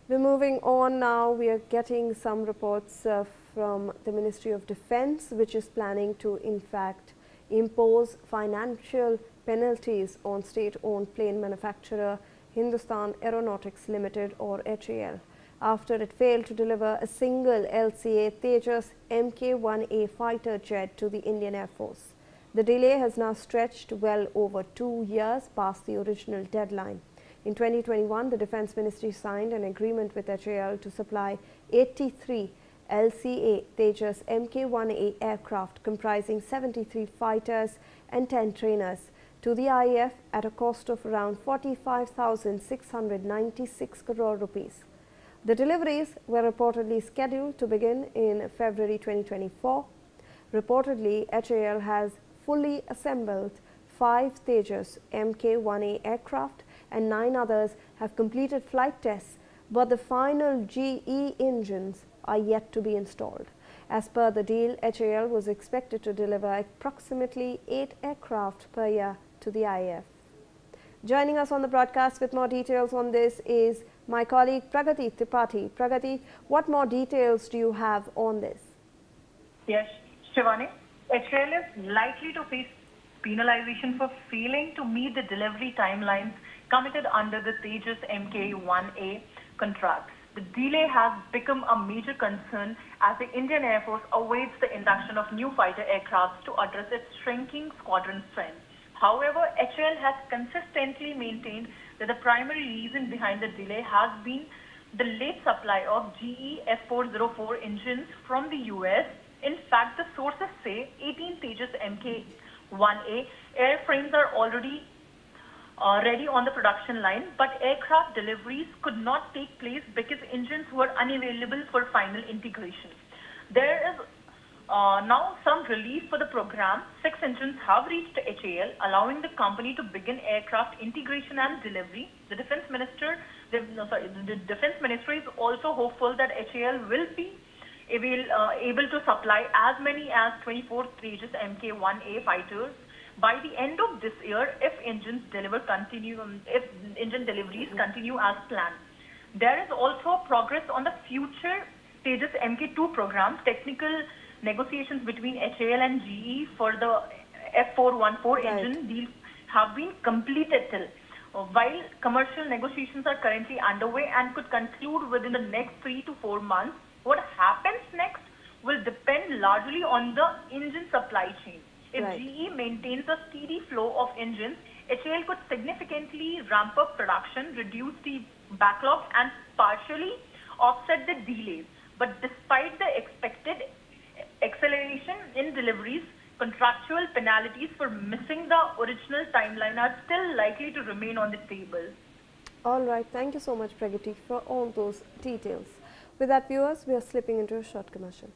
We're moving on now. We are getting some reports from the Ministry of Defence, which is planning to, in fact, impose financial penalties on state-owned plane manufacturer Hindustan Aeronautics Limited or HAL after it failed to deliver a single LCA Tejas Mk1A fighter jet to the Indian Air Force. The delay has now stretched well over 2 years past the original deadline. In 2021, the Defence Ministry signed an agreement with HAL to supply 83 LCA Tejas Mk1A aircraft comprising 73 fighters and 10 trainers to the IAF at a cost of around 45,696 crore rupees. The deliveries were reportedly scheduled to begin in February 2024. Reportedly, HAL has fully assembled 5 Tejas Mk1A aircraft and 9 others have completed flight tests, but the final GE engines are yet to be installed. As per the deal, HAL was expected to deliver approximately 8 aircraft per year to the IAF. Joining us on the broadcast with more details on this is my colleague Pragati Tripathi. Pragati, what more details do you have on this? Yes, Shivani, HAL is likely to face penalization for failing to meet the delivery timelines committed under the Tejas Mk1A contracts. The delay has become a major concern as the Indian Air Force awaits the induction of new fighter aircraft to address its shrinking squadron strength. However, HAL has consistently maintained that the primary reason behind the delay has been the late supply of GE F404 engines from the US. In fact, the sources say 18 Tejas Mk1A airframes are already ready on the production line, but aircraft deliveries could not take place because engines were unavailable for final integration. There is now some relief for the program. 6 engines have reached HAL, allowing the company to begin aircraft integration and delivery. The Defence Ministry is also hopeful that HAL will be able to supply as many as 24 Tejas Mk1A fighters by the end of this year if engine deliveries continue as planned. There is also progress on the future Tejas Mk2 program. Technical negotiations between HAL and GE for the F414 engine deal have been completed till, while commercial negotiations are currently underway and could conclude within the next 3 to 4 months. What happens next will depend largely on the engine supply chain. If GE maintains a steady flow of engines, HAL could significantly ramp up production, reduce the backlog and partially offset the delays. But despite the expected acceleration in deliveries, contractual penalties for missing the original timeline are still likely to remain on the table. All right. Thank you so much, Pragati, for all those details. With that, viewers, we are slipping into a short commercial.